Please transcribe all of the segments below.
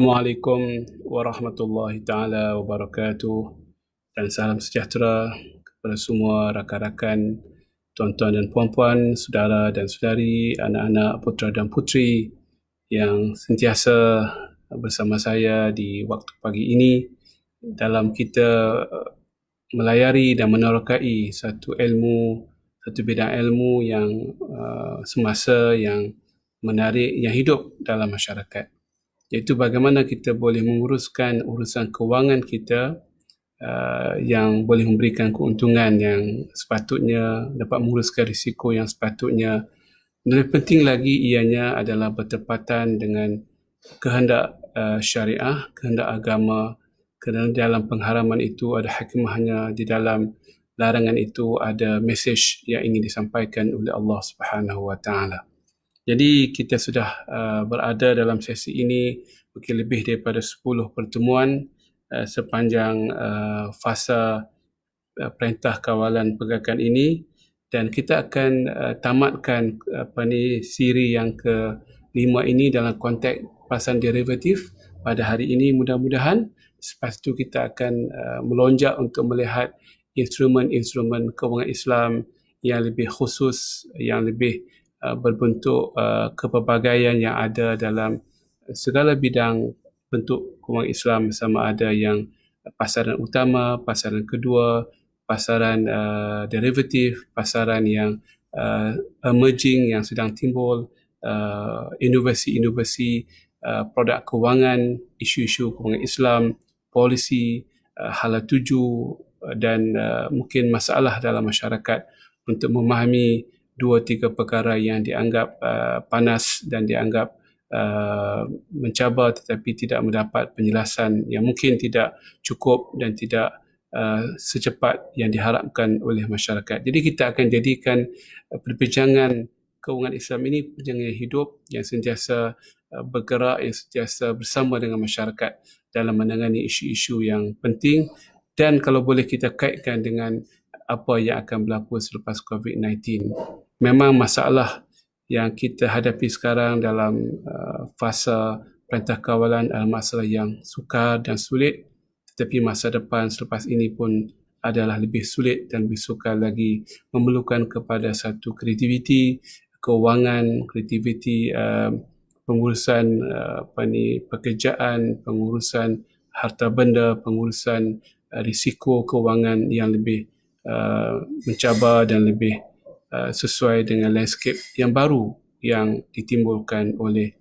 Assalamualaikum warahmatullahi taala wabarakatuh, dan salam sejahtera kepada semua rakan-rakan, tuan-tuan dan puan-puan, saudara dan saudari, anak-anak putera dan puteri yang sentiasa bersama saya di waktu pagi ini dalam kita melayari dan menerokai satu bidang ilmu yang semasa, yang menarik, yang hidup dalam masyarakat, iaitu bagaimana kita boleh menguruskan urusan kewangan kita yang boleh memberikan keuntungan yang sepatutnya, dapat menguruskan risiko yang sepatutnya. Dan lebih penting lagi ianya adalah bertepatan dengan kehendak syariah, kehendak agama, kerana dalam pengharaman itu ada hikmahnya, di dalam larangan itu ada mesej yang ingin disampaikan oleh Allah Subhanahu Wa Taala. Jadi kita sudah berada dalam sesi ini mungkin lebih daripada 10 pertemuan sepanjang fasa Perintah Kawalan Pergerakan ini, dan kita akan tamatkan siri yang ke-5 ini dalam konteks pasaran derivatif pada hari ini mudah-mudahan. Lepas itu kita akan melonjak untuk melihat instrumen-instrumen kewangan Islam yang lebih khusus, yang lebih berbentuk kepelbagaian yang ada dalam segala bidang bentuk kewangan Islam, sama ada yang pasaran utama, pasaran kedua, pasaran derivatif, pasaran yang emerging yang sedang timbul, inovasi-inovasi produk kewangan, isu-isu kewangan Islam, polisi, hala tuju, dan mungkin masalah dalam masyarakat, untuk memahami 2-3 perkara yang dianggap panas dan dianggap mencabar tetapi tidak mendapat penjelasan, yang mungkin tidak cukup dan tidak secepat yang diharapkan oleh masyarakat. Jadi kita akan jadikan perbincangan kewangan Islam ini perbincangan yang hidup, yang sentiasa bergerak, yang sentiasa bersama dengan masyarakat dalam menangani isu-isu yang penting, dan kalau boleh kita kaitkan dengan apa yang akan berlaku selepas COVID-19. Memang masalah yang kita hadapi sekarang dalam fasa Perintah Kawalan adalah masalah yang sukar dan sulit, tetapi masa depan selepas ini pun adalah lebih sulit dan lebih sukar lagi, memerlukan kepada satu kreativiti kewangan, kreativiti pengurusan pekerjaan, pengurusan harta benda, pengurusan risiko kewangan yang lebih mencabar dan lebih sesuai dengan landscape yang baru yang ditimbulkan oleh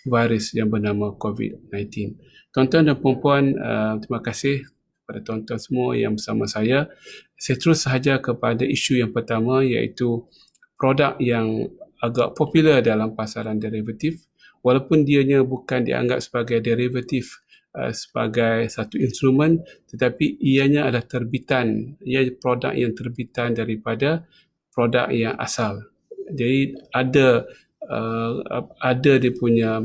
virus yang bernama COVID-19. Tuan-tuan dan puan-puan, terima kasih kepada tuan-tuan semua yang bersama saya. Saya terus sahaja kepada isu yang pertama, iaitu produk yang agak popular dalam pasaran derivatif, walaupun dianya bukan dianggap sebagai derivatif sebagai satu instrumen, tetapi ianya adalah terbitan, ia produk yang terbitan daripada produk yang asal. Jadi ada dia punya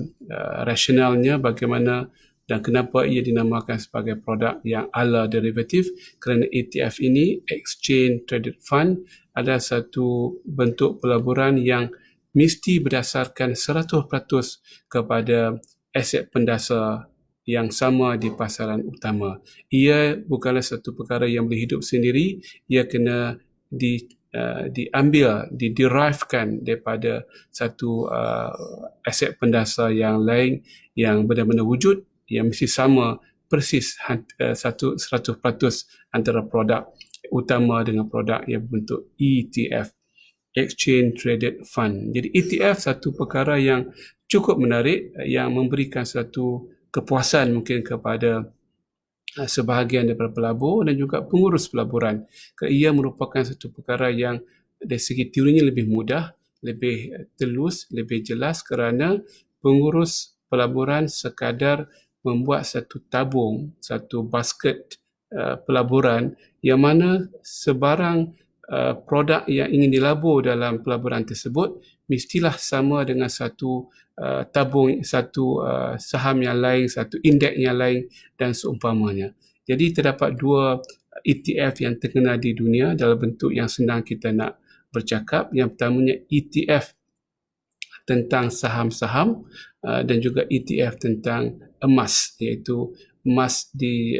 rasionalnya bagaimana dan kenapa ia dinamakan sebagai produk yang ala derivatif, kerana ETF ini, Exchange Traded Fund, adalah satu bentuk pelaburan yang mesti berdasarkan 100% kepada aset pendasar yang sama di pasaran utama. Ia bukanlah satu perkara yang boleh hidup sendiri, ia kena diambil, diderivekan daripada satu aset pendasar yang lain yang benar-benar wujud, yang mesti sama persis 100% antara produk utama dengan produk yang berbentuk ETF, Exchange Traded Fund. Jadi ETF satu perkara yang cukup menarik, yang memberikan satu kepuasan mungkin kepada sebahagian daripada pelabur dan juga pengurus pelaburan. Kerana ia merupakan satu perkara yang dari segi teorinya lebih mudah, lebih telus, lebih jelas, kerana pengurus pelaburan sekadar membuat satu tabung, satu basket pelaburan, yang mana sebarang produk yang ingin dilabur dalam pelaburan tersebut mestilah sama dengan satu tabung, satu saham yang lain, satu indeks yang lain dan seumpamanya. Jadi terdapat dua ETF yang terkenal di dunia dalam bentuk yang senang kita nak bercakap. Yang pertamanya ETF tentang saham-saham dan juga ETF tentang emas, iaitu emas di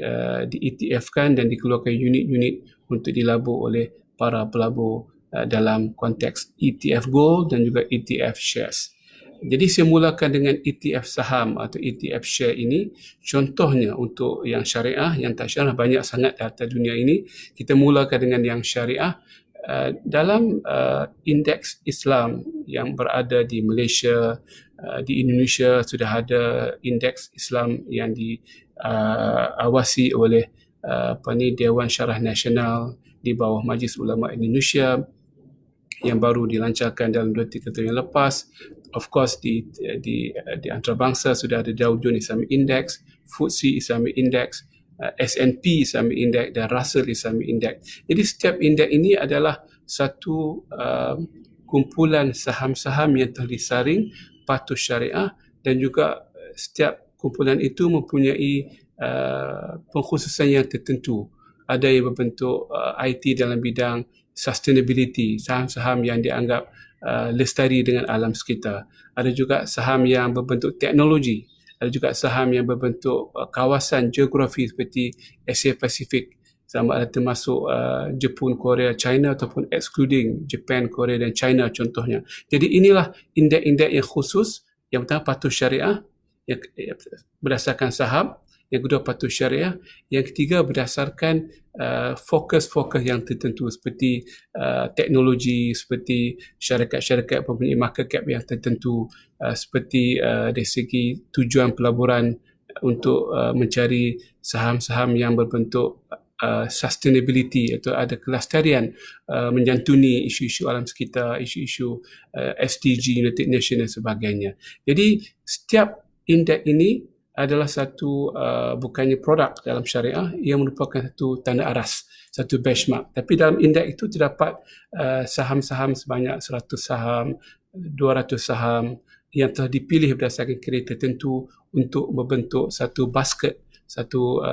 ETF-kan dan dikeluarkan unit-unit untuk dilabur oleh para pelabur dalam konteks ETF Gold dan juga ETF Shares. Jadi saya mulakan dengan ETF saham atau ETF share ini. Contohnya untuk yang syariah, yang tak syariah banyak sangat di atas dunia ini. Kita mulakan dengan yang syariah. Dalam indeks Islam yang berada di Malaysia, di Indonesia sudah ada indeks Islam yang diawasi oleh Dewan Syarah Nasional di bawah Majlis Ulama Indonesia yang baru dilancarkan dalam 2-3 tahun yang lepas. Of course di antarabangsa sudah ada Dow Jones Islamic Index, FTSE Islamic Index, S&P Islamic Index dan Russell Islamic Index. Jadi setiap indeks ini adalah satu kumpulan saham-saham yang telah disaring patuh syariah, dan juga setiap kumpulan itu mempunyai pengkhususan yang tertentu. Ada yang berbentuk IT dalam bidang sustainability, saham-saham yang dianggap lestari dengan alam sekitar. Ada juga saham yang berbentuk teknologi. Ada juga saham yang berbentuk kawasan geografi seperti Asia Pasifik, sama ada termasuk Jepun, Korea, China ataupun excluding Japan, Korea dan China contohnya. Jadi inilah indeks-indeks yang khusus. Yang pertama patuh syariah yang berdasarkan saham, yang kedua patuh syariah, yang ketiga berdasarkan fokus-fokus yang tertentu seperti teknologi, seperti syarikat-syarikat mempunyai market cap yang tertentu, seperti dari segi tujuan pelaburan untuk mencari saham-saham yang berbentuk sustainability atau ada kelestarian menjantuni isu-isu alam sekitar, isu-isu SDG, United Nations dan sebagainya. Jadi setiap indeks ini adalah satu bukannya produk dalam syariah, ia merupakan satu tanda aras, satu benchmark. Tapi dalam indeks itu terdapat saham-saham sebanyak 100 saham, 200 saham yang telah dipilih berdasarkan kriteria tertentu untuk membentuk satu basket, satu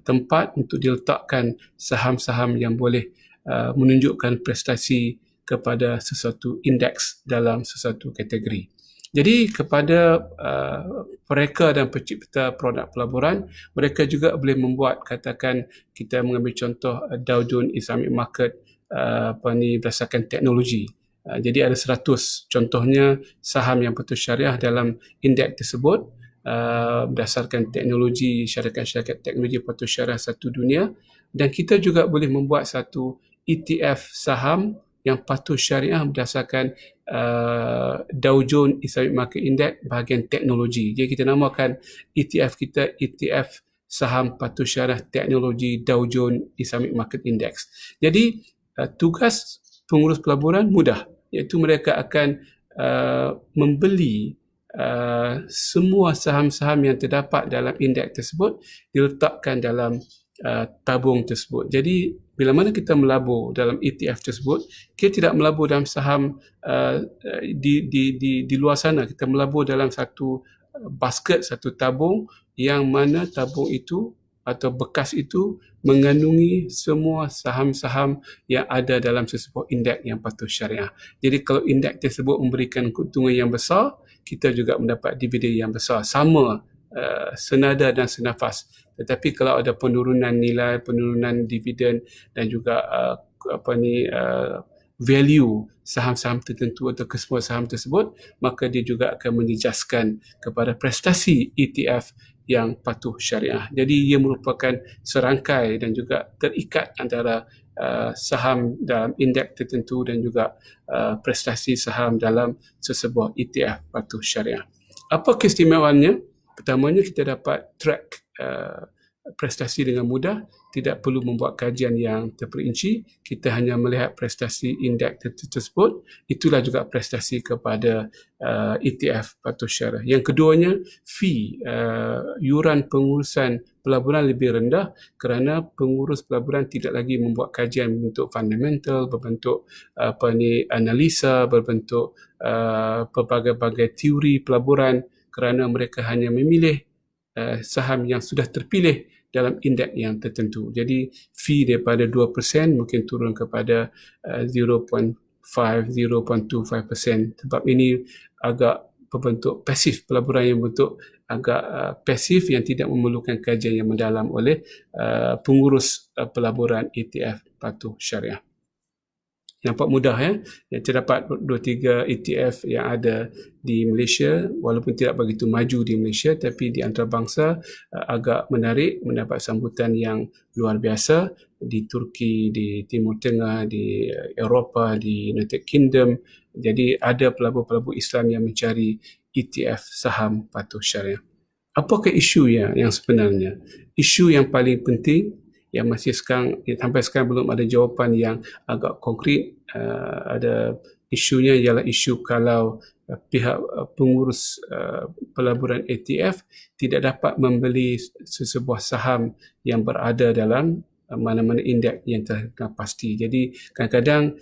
tempat untuk diletakkan saham-saham yang boleh menunjukkan prestasi kepada sesuatu indeks dalam sesuatu kategori. Jadi kepada mereka dan pencipta produk pelaburan, mereka juga boleh membuat, katakan kita mengambil contoh Dow Jones Islamic Market berdasarkan teknologi. Jadi ada 100 contohnya saham yang patuh syariah dalam indeks tersebut berdasarkan teknologi, syarikat-syarikat teknologi patuh syariah satu dunia. Dan kita juga boleh membuat satu ETF saham yang patuh syariah berdasarkan Dow Jones Islamic Market Index bahagian teknologi. Jadi kita namakan ETF kita ETF saham patuh syariah teknologi Dow Jones Islamic Market Index. Jadi tugas pengurus pelaburan mudah, iaitu mereka akan membeli semua saham-saham yang terdapat dalam indeks tersebut, diletakkan dalam tabung tersebut. Jadi bila mana kita melabur dalam ETF tersebut, kita tidak melabur dalam saham di luar sana. Kita melabur dalam satu basket, satu tabung, yang mana tabung itu atau bekas itu mengandungi semua saham-saham yang ada dalam sesebuah indeks yang patuh syariah. Jadi kalau indeks tersebut memberikan keuntungan yang besar, kita juga mendapat dividen yang besar. Sama senada dan senafas. Tetapi kalau ada penurunan nilai, penurunan dividen dan juga value saham-saham tertentu atau kesemua saham tersebut, maka dia juga akan menjejaskan kepada prestasi ETF yang patuh syariah. Jadi ia merupakan serangkai dan juga terikat antara saham dalam indeks tertentu dan juga prestasi saham dalam sesebuah ETF patuh syariah. Apa keistimewaannya? Pertamanya kita dapat track prestasi dengan mudah, tidak perlu membuat kajian yang terperinci, kita hanya melihat prestasi indeks tersebut. Itulah juga prestasi kepada ETF patuh syariah. Yang keduanya, fee, yuran pengurusan pelaburan lebih rendah kerana pengurus pelaburan tidak lagi membuat kajian berbentuk fundamental, berbentuk analisa, berbentuk pelbagai-bagai teori pelaburan, kerana mereka hanya memilih saham yang sudah terpilih dalam indeks yang tertentu. Jadi fee daripada 2% mungkin turun kepada 0.5, 0.25%. Sebab ini agak berbentuk pasif, pelaburan yang berbentuk agak pasif yang tidak memerlukan kajian yang mendalam oleh pengurus pelaburan ETF patuh syariah. Nampak mudah ya. Terdapat 2-3 ETF yang ada di Malaysia, walaupun tidak begitu maju di Malaysia, tapi di antarabangsa agak menarik, mendapat sambutan yang luar biasa di Turki, di Timur Tengah, di Eropah, di United Kingdom. Jadi ada pelabur-pelabur Islam yang mencari ETF saham patuh syariah. Apakah isu yang sebenarnya? Isu yang paling penting yang masih sampai sekarang belum ada jawapan yang agak konkret. Ada isunya ialah isu kalau pihak pengurus pelaburan ETF tidak dapat membeli sesebuah saham yang berada dalam mana-mana indeks yang telah pasti. Jadi kadang-kadang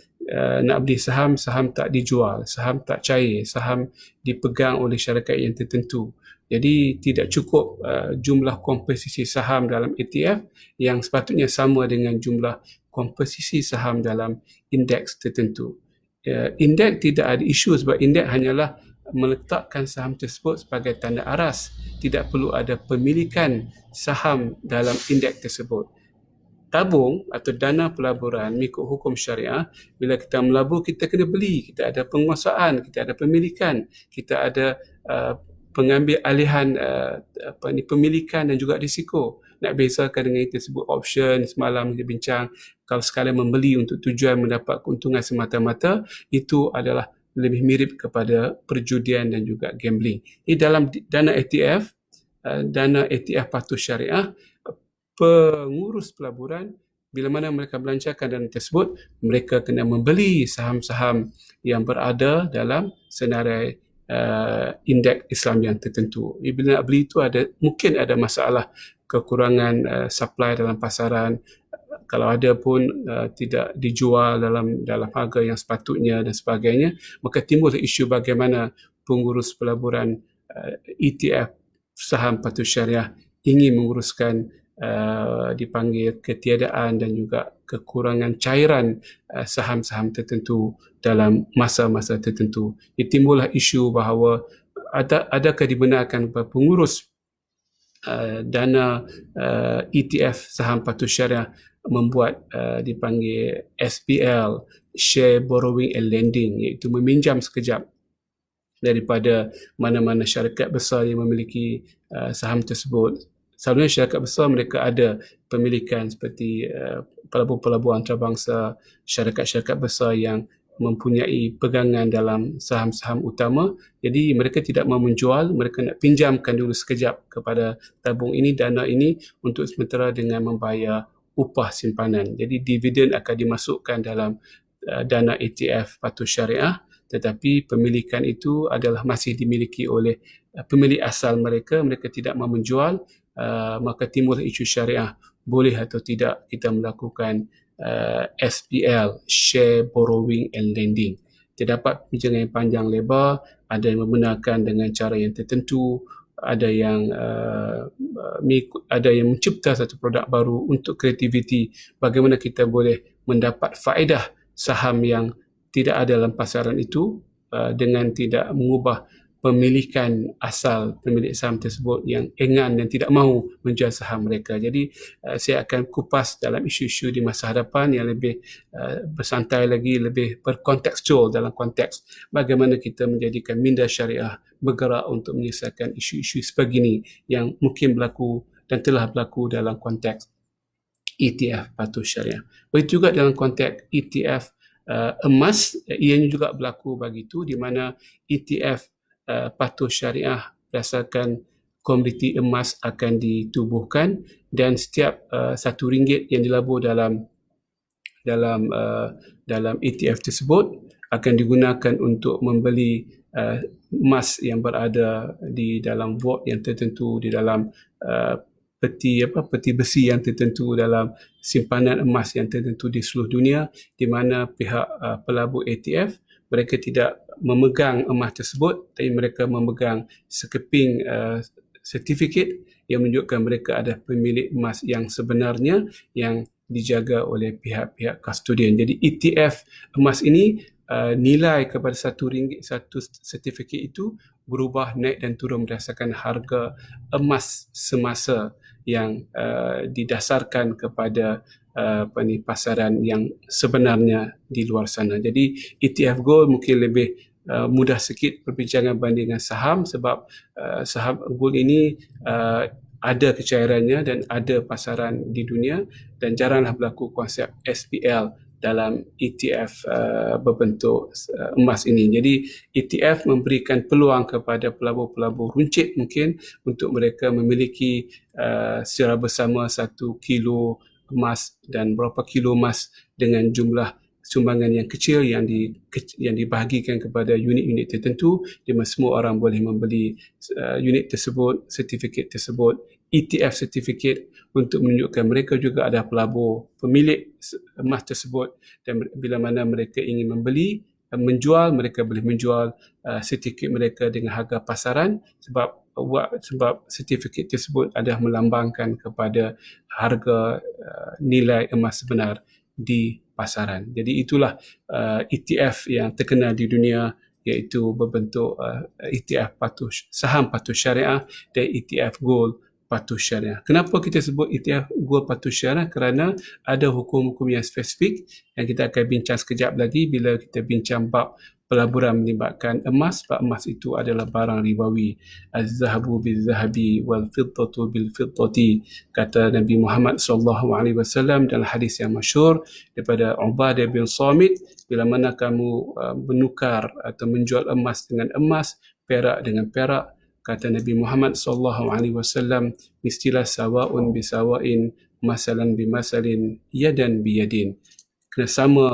nak beli saham tak dijual, saham tak cair, saham dipegang oleh syarikat yang tertentu. Jadi tidak cukup jumlah komposisi saham dalam ETF yang sepatutnya sama dengan jumlah komposisi saham dalam indeks tertentu. Indeks tidak ada isu sebab indeks hanyalah meletakkan saham tersebut sebagai tanda aras. Tidak perlu ada pemilikan saham dalam indeks tersebut. Tabung atau dana pelaburan mengikut hukum syariah, bila kita melabur kita kena beli, kita ada penguasaan, kita ada pemilikan, kita ada pengambil alihan pemilikan dan juga risiko. Nak bezakan dengan itu sebut option, semalam kita bincang, kalau sekalian membeli untuk tujuan mendapat keuntungan semata-mata, itu adalah lebih mirip kepada perjudian dan juga gambling. Ini dalam dana ETF patuh syariah, pengurus pelaburan bila mana mereka belanjakan dana tersebut, mereka kena membeli saham-saham yang berada dalam senarai indeks Islam yang tertentu. Bila nak beli itu mungkin ada masalah kekurangan supply dalam pasaran. Kalau ada pun tidak dijual dalam harga yang sepatutnya dan sebagainya, maka timbul isu bagaimana pengurus pelaburan ETF saham patuh syariah ingin menguruskan dipanggil ketiadaan dan juga kekurangan cairan saham-saham tertentu dalam masa-masa tertentu. Timbullah isu bahawa adakah dibenarkan pengurus dana ETF saham patuh syariah membuat dipanggil SBL, Share Borrowing and Lending, iaitu meminjam sekejap daripada mana-mana syarikat besar yang memiliki saham tersebut. Selalunya syarikat besar mereka ada pemilikan seperti pelabur-pelabur antarabangsa, syarikat-syarikat besar yang mempunyai pegangan dalam saham-saham utama. Jadi mereka tidak mahu menjual, mereka nak pinjamkan dulu sekejap kepada tabung ini, dana ini untuk sementara dengan membayar upah simpanan. Jadi dividen akan dimasukkan dalam dana ETF patuh syariah, tetapi pemilikan itu adalah masih dimiliki oleh pemilik asal mereka tidak mahu menjual. Maka timbul isu syariah, boleh atau tidak kita melakukan SBL, Share Borrowing and Lending. Terdapat perbincangan yang panjang lebar, ada yang membenarkan dengan cara yang tertentu, ada yang mencipta satu produk baru untuk kreativiti bagaimana kita boleh mendapat faedah saham yang tidak ada dalam pasaran itu dengan tidak mengubah pemilikan asal pemilik saham tersebut yang enggan dan tidak mahu menjual saham mereka. Jadi saya akan kupas dalam isu-isu di masa hadapan yang lebih bersantai lagi, lebih berkontekstual dalam konteks bagaimana kita menjadikan minda syariah bergerak untuk menyelesaikan isu-isu sebegini yang mungkin berlaku dan telah berlaku dalam konteks ETF patuh syariah. Begitu juga dalam konteks ETF emas, ianya juga berlaku begitu, di mana ETF patuh syariah berdasarkan komoditi emas akan ditubuhkan dan setiap RM1 yang dilabur dalam ETF tersebut akan digunakan untuk membeli emas yang berada di dalam vault yang tertentu, di dalam peti besi yang tertentu, dalam simpanan emas yang tertentu di seluruh dunia, di mana pihak pelabur ETF mereka tidak memegang emas tersebut, tapi mereka memegang sekeping sertifikat yang menunjukkan mereka ada pemilik emas yang sebenarnya yang dijaga oleh pihak-pihak kustodian. Jadi ETF emas ini nilai kepada RM1 satu sertifikat itu berubah naik dan turun berdasarkan harga emas semasa yang didasarkan kepada pasaran yang sebenarnya di luar sana. Jadi ETF gold mungkin lebih mudah sikit perbincangan bandingan saham, sebab saham gold ini ada kecairannya dan ada pasaran di dunia, dan jaranglah berlaku konsep SPL dalam ETF berbentuk emas ini. Jadi ETF memberikan peluang kepada pelabur-pelabur runcit mungkin untuk mereka memiliki secara bersama 1 kilo emas dan berapa kilo emas dengan jumlah sumbangan yang kecil yang dibahagikan kepada unit-unit tertentu, di mana semua orang boleh membeli unit tersebut, sertifikat tersebut, ETF sertifikat, untuk menunjukkan mereka juga ada pelabur pemilik emas tersebut, dan bila mana mereka ingin menjual, mereka boleh menjual sertifikat mereka dengan harga pasaran, sebab sertifikat tersebut adalah melambangkan kepada harga nilai emas sebenar di pasaran. Jadi itulah ETF yang terkenal di dunia, iaitu berbentuk ETF saham patuh syariah dan ETF gold patuh syariah. Kenapa kita sebut ETF gold patuh syariah? Kerana ada hukum-hukum yang spesifik yang kita akan bincang sekejap lagi bila kita bincang bab pelaburan melibatkan emas, sebab emas itu adalah barang ribawi. Az-zahabu bil-zahabi wal-fiddatu bil-fiddati, kata Nabi Muhammad SAW dalam hadis yang masyhur daripada Ubadah bin Samit, bila mana kamu menukar atau menjual emas dengan emas, perak dengan perak, kata Nabi Muhammad SAW, mestilah sawaun bisawain, masalan bimasalin, yadan biyadin. Kena sama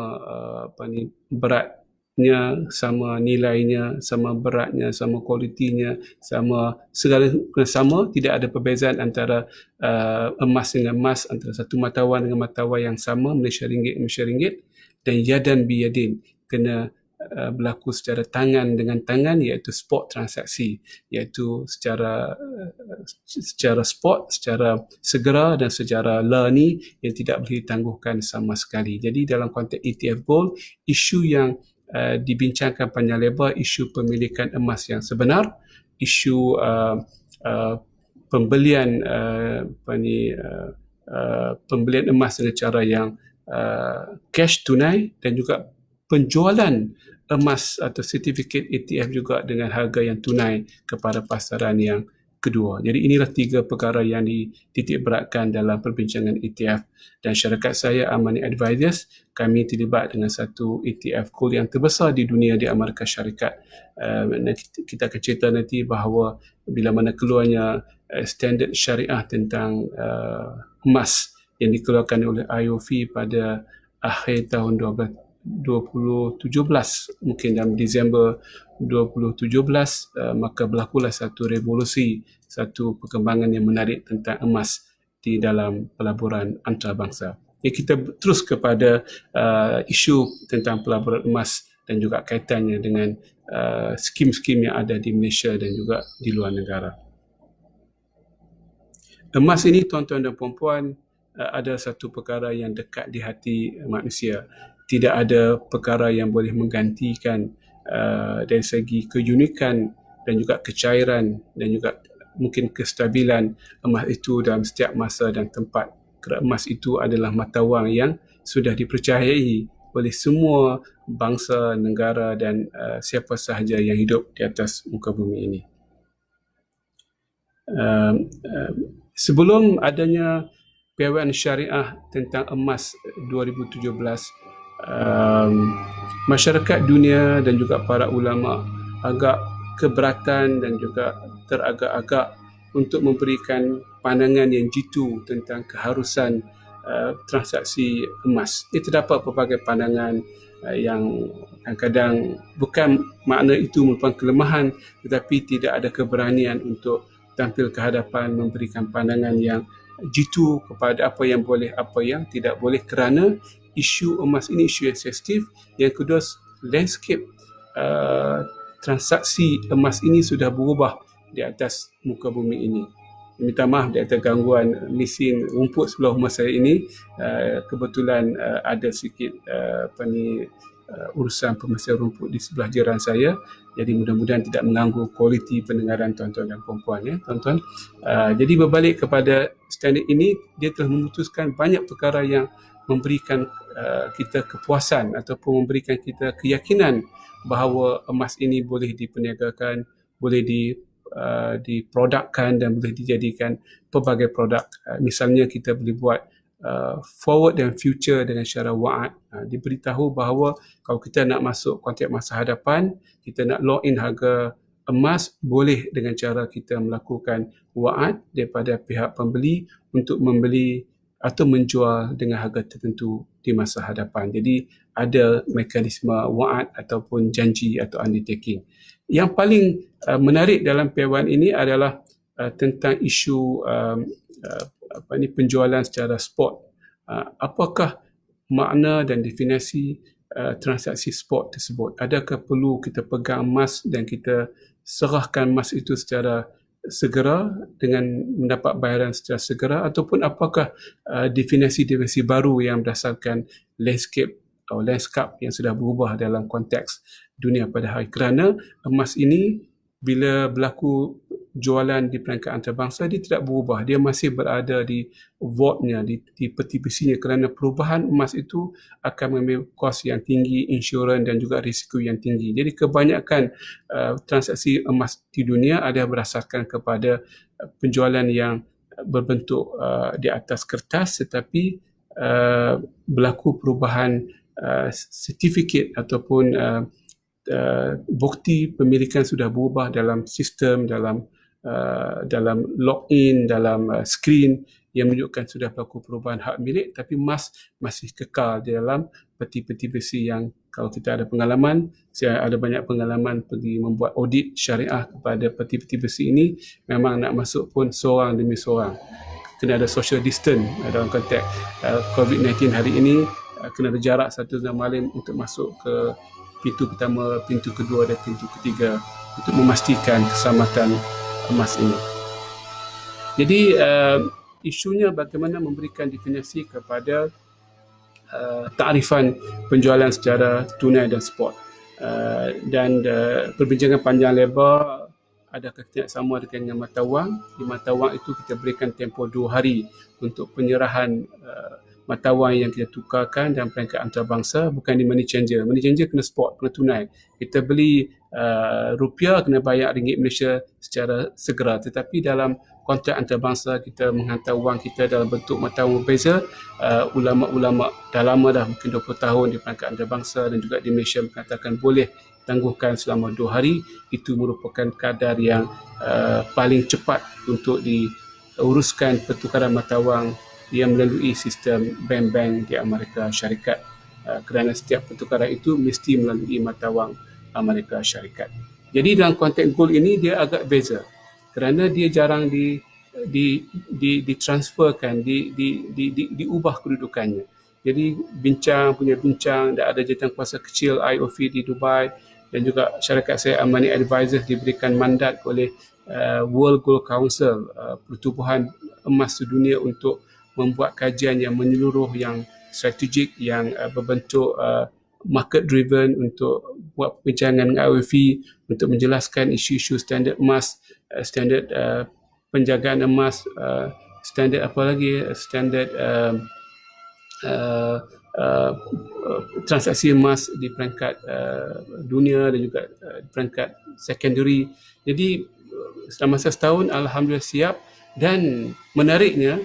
beratnya, sama nilainya, sama beratnya, sama kualitinya, sama segala kena sama, tidak ada perbezaan antara emas dengan emas, antara satu mata wang dengan mata wang yang sama, Malaysia ringgit, dan yadan biyadin, kena berlaku secara tangan dengan tangan, iaitu spot transaksi, iaitu secara spot, secara segera dan secara lani yang tidak boleh ditangguhkan sama sekali. Jadi dalam konteks ETF gold, isu yang dibincangkan panjang lebar, isu pemilikan emas yang sebenar, isu pembelian pembelian emas dengan cara yang cash tunai, dan juga penjualan emas atau sertifikat ETF juga dengan harga yang tunai kepada pasaran yang kedua. Jadi inilah 3 perkara yang dititik beratkan dalam perbincangan ETF, dan syarikat saya Amani Advisors, kami terlibat dengan satu ETF gold yang terbesar di dunia di Amerika Syarikat. Kita akan cerita nanti bahawa bila mana keluarnya standard syariah tentang emas yang dikeluarkan oleh IOV pada akhir tahun 2017, mungkin dalam Disember 2017, maka berlakulah satu revolusi, satu perkembangan yang menarik tentang emas di dalam pelaburan antarabangsa. Kita terus kepada isu tentang pelaburan emas dan juga kaitannya dengan skim-skim yang ada di Malaysia dan juga di luar negara. Emas ini, tuan-tuan dan puan-puan, adalah satu perkara yang dekat di hati manusia. Tidak ada perkara yang boleh menggantikan dari segi keunikan dan juga kecairan dan juga mungkin kestabilan emas itu dalam setiap masa dan tempat. Kerana emas itu adalah mata wang yang sudah dipercayai oleh semua bangsa, negara dan siapa sahaja yang hidup di atas muka bumi ini. Sebelum adanya piawaian syariah tentang emas 2017, masyarakat dunia dan juga para ulama agak keberatan dan juga teragak-agak untuk memberikan pandangan yang jitu tentang keharusan transaksi emas. Terdapat pelbagai pandangan yang kadang-kadang bukan makna itu merupakan kelemahan, tetapi tidak ada keberanian untuk tampil ke hadapan memberikan pandangan yang jitu kepada apa yang boleh, apa yang tidak boleh, kerana isu emas ini isu yang sensitif. Yang kedua, landscape transaksi emas ini sudah berubah di atas muka bumi ini. Minta maaf di atas gangguan mesin rumput sebelah rumah saya ini. Kebetulan ada sikit urusan pemesiran rumput di sebelah jiran saya. Jadi mudah-mudahan tidak mengganggu kualiti pendengaran tuan-tuan dan puan-puan ya, tuan-tuan. Jadi berbalik kepada standard ini, dia telah memutuskan banyak perkara yang memberikan kita kepuasan ataupun memberikan kita keyakinan bahawa emas ini boleh diperniagakan, boleh diprodukkan dan boleh dijadikan pelbagai produk. Misalnya kita boleh buat forward dan future dengan cara wa'ad. Diberitahu bahawa kalau kita nak masuk kontrak masa hadapan, kita nak lock in harga emas, boleh dengan cara kita melakukan wa'ad daripada pihak pembeli untuk membeli atau menjual dengan harga tertentu di masa hadapan. Jadi ada mekanisme wa'ad ataupun janji atau undertaking. Yang paling menarik dalam piawaian ini adalah tentang isu penjualan secara spot. Apakah makna dan definisi transaksi spot tersebut? Adakah perlu kita pegang emas dan kita serahkan emas itu secara segera dengan mendapat bayaran secara segera, ataupun apakah definisi-definisi baru yang berdasarkan landscape yang sudah berubah dalam konteks dunia pada hari, kerana emas ini bila berlaku jualan di peringkat antarabangsa, dia tidak berubah, dia masih berada di vaultnya, di peti besinya, kerana perubahan emas itu akan memiliki kos yang tinggi, insurans dan juga risiko yang tinggi. Jadi kebanyakan transaksi emas di dunia ada berdasarkan kepada penjualan yang berbentuk di atas kertas, tetapi berlaku perubahan sertifikat ataupun bukti pemilikan sudah berubah dalam sistem, dalam login, dalam skrin yang menunjukkan sudah berlaku perubahan hak milik, tapi emas masih kekal di dalam peti-peti besi yang kalau kita ada pengalaman, saya ada banyak pengalaman pergi membuat audit syariah kepada peti-peti besi ini, memang nak masuk pun seorang demi seorang. Kena ada social distance dalam konteks COVID-19 hari ini, kena ada jarak 1 jam malam untuk masuk ke pintu pertama, pintu kedua dan pintu ketiga untuk memastikan keselamatan emas ini. Jadi isunya bagaimana memberikan definisi kepada takrifan penjualan secara tunai dan spot. Dan perbincangan panjang lebar, adakah tidak sama dengan mata wang. Di mata wang itu kita berikan tempoh 2 hari untuk penyerahan mata wang yang kita tukarkan dalam peringkat antarabangsa, bukan di money changer. Money changer kena spot, kena tunai. Kita beli rupiah, kena bayar ringgit Malaysia secara segera. Tetapi dalam kontrak antarabangsa, kita menghantar wang kita dalam bentuk mata wang berbeza. Ulama-ulama dah lama dah, mungkin 20 tahun di peringkat antarabangsa dan juga di Malaysia mengatakan boleh tangguhkan selama 2 hari. Itu merupakan kadar yang paling cepat untuk diuruskan pertukaran mata wang yang melalui sistem bank-bank di Amerika Syarikat, kerana setiap pertukaran itu mesti melalui mata wang Amerika Syarikat. Jadi dalam konteks gold ini dia agak beza, kerana dia jarang ditransferkan, diubah kedudukannya. Jadi bincang, dan ada jawatankuasa kecil IOF di Dubai, dan juga syarikat saya Amani Advisors diberikan mandat oleh World Gold Council, pertubuhan emas sedunia, untuk membuat kajian yang menyeluruh, yang strategik, yang berbentuk market driven, untuk buat perbincangan dengan IOF untuk menjelaskan isu-isu standard emas, standard penjagaan emas, standard apa lagi, standard transaksi emas di peringkat dunia dan juga peringkat secondary. Jadi selama setahun alhamdulillah siap, dan menariknya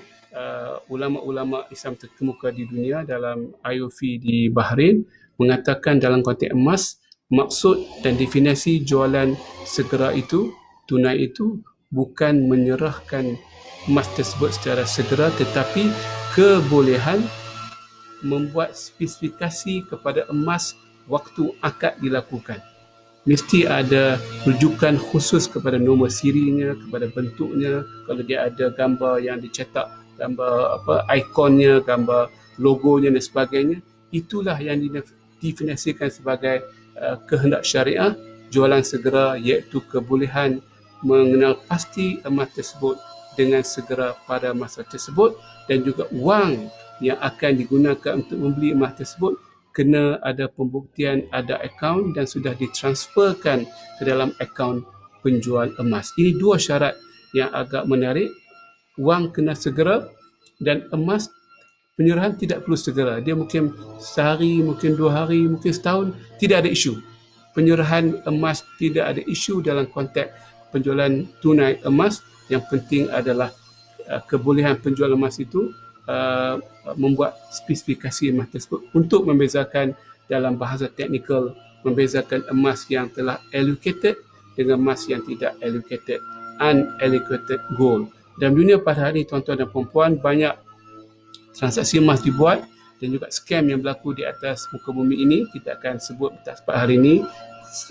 ulama-ulama Islam terkemuka di dunia dalam IOF di Bahrain mengatakan dalam konteks emas, maksud dan definisi jualan segera itu, tunai itu, bukan menyerahkan emas tersebut secara segera, tetapi kebolehan membuat spesifikasi kepada emas waktu akad dilakukan. Mesti ada rujukan khusus kepada nombor sirinya, kepada bentuknya, kalau dia ada gambar yang dicetak, gambar ikonnya, gambar logonya dan sebagainya. Itulah yang didefinisikan sebagai kehendak syariah jualan segera, iaitu kebolehan mengenal pasti emas tersebut dengan segera pada masa tersebut, dan juga wang yang akan digunakan untuk membeli emas tersebut kena ada pembuktian ada akaun dan sudah ditransferkan ke dalam akaun penjual emas. Ini dua syarat yang agak menarik. Wang kena segera dan emas penyerahan tidak perlu segera. Dia mungkin sehari, mungkin 2 hari, mungkin setahun, tidak ada isu. Penyerahan emas tidak ada isu dalam konteks penjualan tunai emas. Yang penting adalah kebolehan penjual emas itu membuat spesifikasi emas tersebut untuk membezakan dalam bahasa teknikal, membezakan emas yang telah allocated dengan emas yang tidak allocated, unallocated gold. Dalam dunia pada hari ini, tuan-tuan dan puan-puan, banyak transaksi emas dibuat dan juga scam yang berlaku di atas muka bumi ini. Kita akan sebut pada hari ini,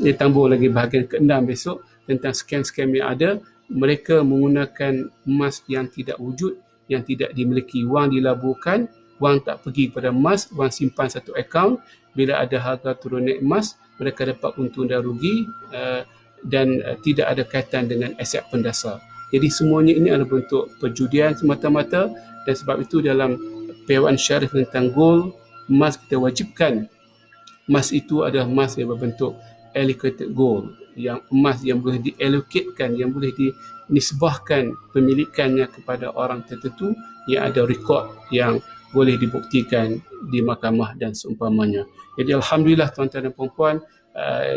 ditambah lagi bahagian ke-6 besok tentang scam-scam yang ada. Mereka menggunakan emas yang tidak wujud, yang tidak dimiliki. Wang dilaburkan, wang tak pergi kepada emas, wang simpan satu akaun. Bila ada harga turun naik emas, mereka dapat untung dan rugi dan tidak ada kaitan dengan aset pendasar. Jadi semuanya ini adalah bentuk perjudian semata-mata, dan sebab itu dalam Piawaan Syarif tentang gold, emas kita wajibkan emas itu adalah emas yang berbentuk allocated gold, yang emas yang boleh diallocatekan, yang boleh dinisbahkan pemilikannya kepada orang tertentu, yang ada rekod yang boleh dibuktikan di mahkamah dan seumpamanya. Jadi alhamdulillah tuan-tuan dan puan-puan,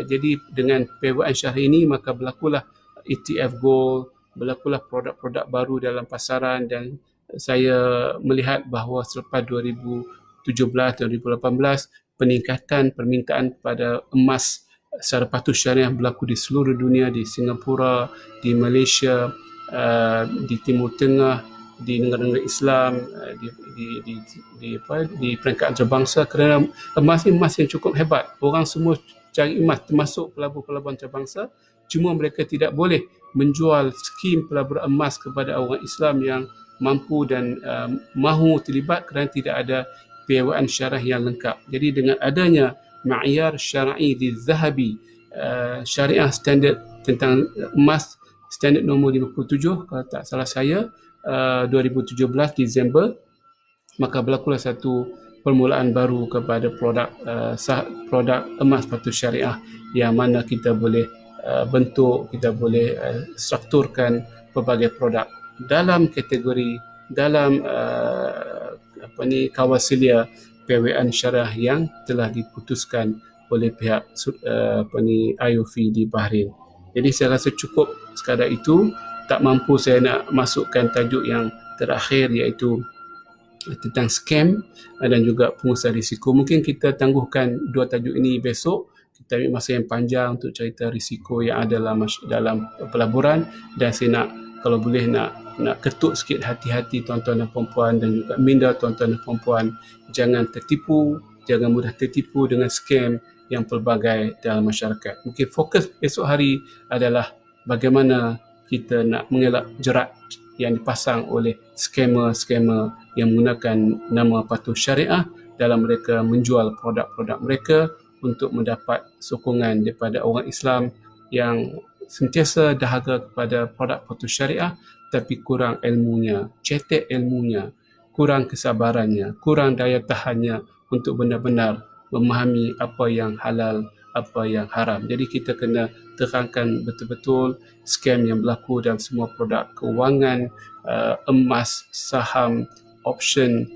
jadi dengan Piawaan Syarif ini maka berlakulah ETF gold, berlakulah produk-produk baru dalam pasaran, dan saya melihat bahawa selepas 2017-2018 peningkatan permintaan kepada emas secara patuh syariah berlaku di seluruh dunia, di Singapura, di Malaysia, di Timur Tengah, di negara-negara Islam, di peringkat antarabangsa, kerana emas ini emas yang cukup hebat. Orang semua cari emas, termasuk pelabur-pelabur antarabangsa. Cuma mereka tidak boleh menjual skim pelaburan emas kepada orang Islam yang mampu dan mahu terlibat kerana tidak ada piawaan syarah yang lengkap. Jadi dengan adanya ma'yar syar'i di Zahabi, syariah standard tentang emas, standard nombor 57 kalau tak salah saya, 2017 Disember, maka berlakulah satu permulaan baru kepada produk emas patuh syariah, yang mana kita boleh bentuk, kita boleh strukturkan pelbagai produk dalam kategori, dalam kawaselia piawaan syariah yang telah diputuskan oleh pihak IOF di Bahrain. Jadi saya rasa cukup sekadar itu. Tak mampu saya nak masukkan tajuk yang terakhir, iaitu tentang scam dan juga pengusaha risiko. Mungkin kita tangguhkan dua tajuk ini besok. Kita ambil masa yang panjang untuk cerita risiko yang ada dalam pelaburan, dan saya nak, kalau boleh, nak ketuk sikit hati-hati tuan-tuan dan puan-puan, dan juga minda tuan-tuan dan puan-puan, jangan tertipu, jangan mudah tertipu dengan scam yang pelbagai dalam masyarakat. Mungkin fokus esok hari adalah bagaimana kita nak mengelak jerat yang dipasang oleh scammer-scammer yang menggunakan nama patuh syariah dalam mereka menjual produk-produk mereka untuk mendapat sokongan daripada orang Islam yang sentiasa dahaga kepada produk patuh syariah tapi kurang ilmunya, cetek ilmunya, kurang kesabarannya, kurang daya tahannya untuk benar-benar memahami apa yang halal, apa yang haram. Jadi kita kena terangkan betul-betul scam yang berlaku dalam semua produk kewangan, emas, saham, option,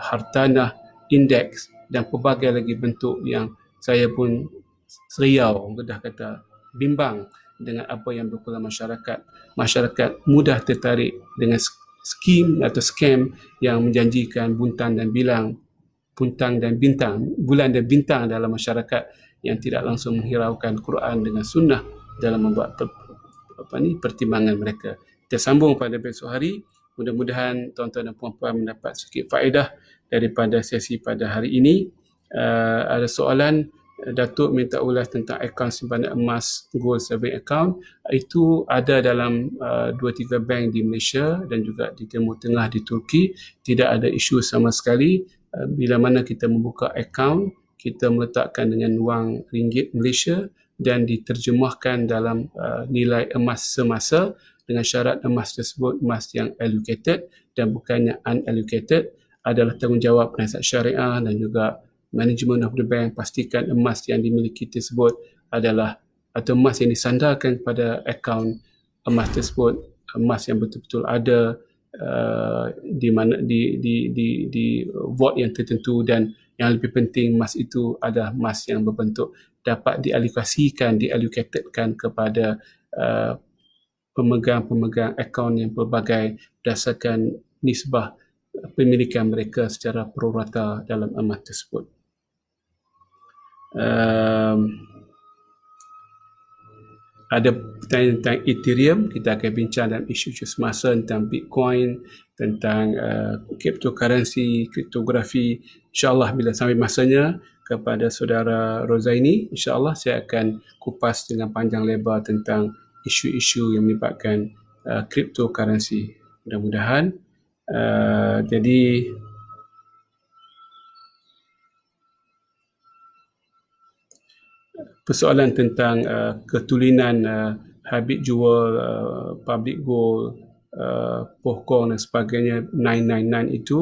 hartanah, indeks dan pelbagai lagi bentuk yang saya pun seriau, dah kata bimbang dengan apa yang berlaku dalam masyarakat. Masyarakat mudah tertarik dengan skim atau scam yang menjanjikan bulan dan bintang dalam masyarakat, yang tidak langsung menghiraukan Quran dengan sunnah dalam membuat pertimbangan mereka. Kita sambung pada besok hari. Mudah-mudahan tuan-tuan dan puan-puan mendapat sedikit faedah daripada sesi pada hari ini. Ada soalan, Datuk minta ulas tentang akaun simpanan emas Gold Saving Account. Itu ada dalam 2-3 bank di Malaysia dan juga di Timur Tengah, di Turki. Tidak ada isu sama sekali. Bila mana kita membuka akaun, kita meletakkan dengan wang ringgit Malaysia dan diterjemahkan dalam nilai emas semasa, dengan syarat emas tersebut emas yang allocated dan bukannya unallocated, adalah tanggungjawab penasihat syariah dan juga management of the bank, pastikan emas yang dimiliki tersebut adalah atau emas yang disandarkan kepada akaun emas tersebut, emas yang betul-betul ada di mana di vault yang tertentu, dan yang lebih penting emas itu adalah emas yang berbentuk dapat diallocatedkan kepada pemegang-pemegang akaun yang pelbagai berdasarkan nisbah pemilikan mereka secara prorata dalam emas tersebut. Ada pertanyaan tentang Ethereum, kita akan bincang dalam isu-isu semasa tentang Bitcoin, tentang cryptocurrency, kriptografi. InsyaAllah bila sampai masanya kepada saudara Rozaini, insyaAllah saya akan kupas dengan panjang lebar tentang isu-isu yang melibatkan cryptocurrency. Mudah-mudahan. Jadi persoalan tentang ketulinan habit jual, public gold, pohkong dan sebagainya 999 itu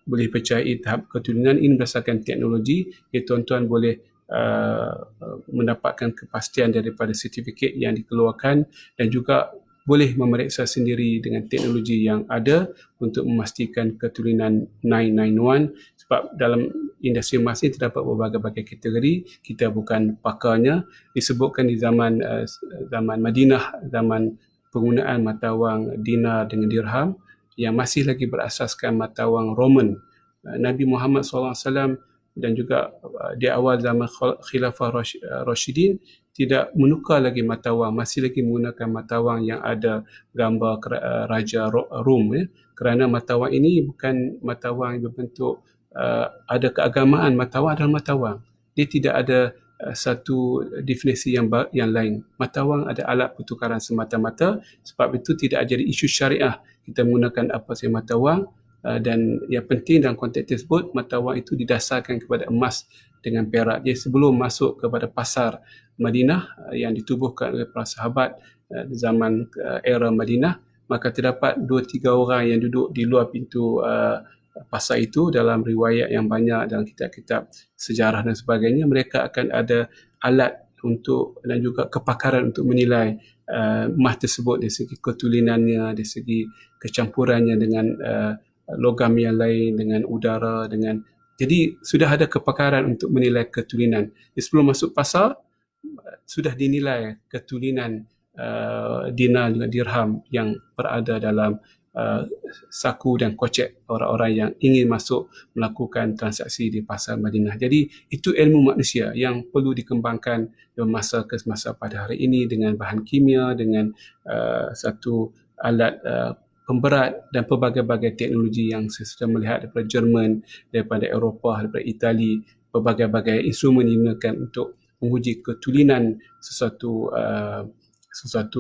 boleh percayai tahap ketulinan ini berdasarkan teknologi. Tuan-tuan boleh mendapatkan kepastian daripada sertifikat yang dikeluarkan dan juga boleh memeriksa sendiri dengan teknologi yang ada untuk memastikan ketulinan 991, sebab dalam industri emas ini terdapat berbagai-bagai kategori. Kita bukan pakarnya. Disebutkan di zaman Madinah, zaman penggunaan mata wang dinar dengan dirham yang masih lagi berasaskan mata wang Roman. Nabi Muhammad SAW dan juga di awal zaman Khilafah Rashidin tidak menukar lagi mata wang, masih lagi menggunakan mata wang yang ada gambar Raja Rom, kerana mata wang ini bukan mata wang yang berbentuk ada keagamaan. Mata wang adalah mata wang. Dia tidak ada satu definisi yang lain. Mata wang ada alat pertukaran semata-mata, sebab itu tidak jadi isu syariah kita menggunakan apa sahaja mata wang. Dan yang penting dalam konteks tersebut, mata wang itu didasarkan kepada emas dengan perak. Jadi sebelum masuk kepada pasar Madinah yang ditubuhkan oleh para sahabat zaman era Madinah, maka terdapat 2-3 orang yang duduk di luar pintu pasar itu. Dalam riwayat yang banyak dalam kitab-kitab sejarah dan sebagainya, mereka akan ada alat untuk dan juga kepakaran untuk menilai emas tersebut dari segi ketulinannya, dari segi kecampurannya dengan logam yang lain, dengan udara, jadi sudah ada kepakaran untuk menilai ketulinan. Jadi sebelum masuk pasar sudah dinilai ketulinan dinar dan dirham yang berada dalam saku dan kocek orang-orang yang ingin masuk melakukan transaksi di pasar Madinah. Jadi itu ilmu manusia yang perlu dikembangkan dalam masa ke semasa pada hari ini dengan bahan kimia, dengan satu alat pemberat dan pelbagai-bagai teknologi yang saya sudah melihat daripada Jerman, daripada Eropah, daripada Itali, pelbagai-bagai instrumen digunakan untuk menguji ketulinan sesuatu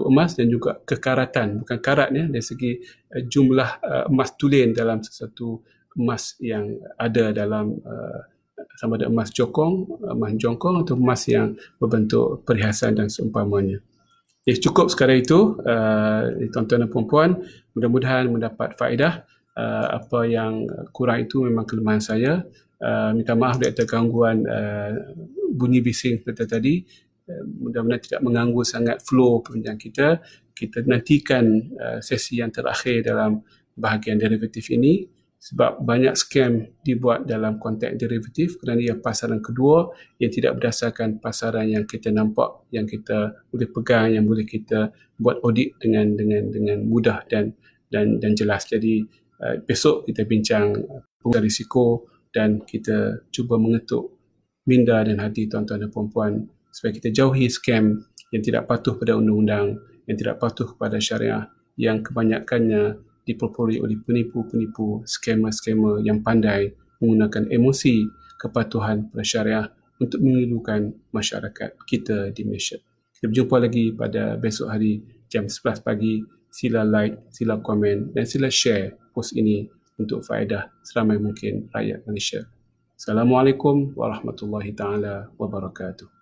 emas dan juga kekaratan, bukan karat dari segi jumlah emas tulen dalam sesuatu emas yang ada dalam sama ada emas jongkong atau emas yang berbentuk perhiasan dan seumpamanya. Jadi cukup sekadar itu, tuan-tuan dan puan-puan, mudah-mudahan mendapat faedah. Apa yang kurang itu memang kelemahan saya. Minta maaf di atas gangguan bunyi bising seperti tadi. Mudah-mudahan tidak mengganggu sangat flow perbincangan kita. Kita nantikan sesi yang terakhir dalam bahagian derivatif ini, sebab banyak scam dibuat dalam konteks derivatif kerana ia pasaran kedua yang tidak berdasarkan pasaran yang kita nampak, yang kita boleh pegang, yang boleh kita buat audit dengan mudah dan jelas. Jadi besok kita bincang pengurangan risiko dan kita cuba mengetuk minda dan hati tuan-tuan dan puan-puan supaya kita jauhi scam yang tidak patuh pada undang-undang, yang tidak patuh kepada syariah, yang kebanyakannya dipropoli oleh penipu-penipu, skamer-skamer yang pandai menggunakan emosi kepatuhan pada syariah untuk mengeluhkan masyarakat kita di Malaysia. Kita berjumpa lagi pada besok hari jam 11 pagi. Sila like, sila komen dan sila share post ini untuk faedah seramai mungkin rakyat Malaysia. Assalamualaikum warahmatullahi taala wabarakatuh.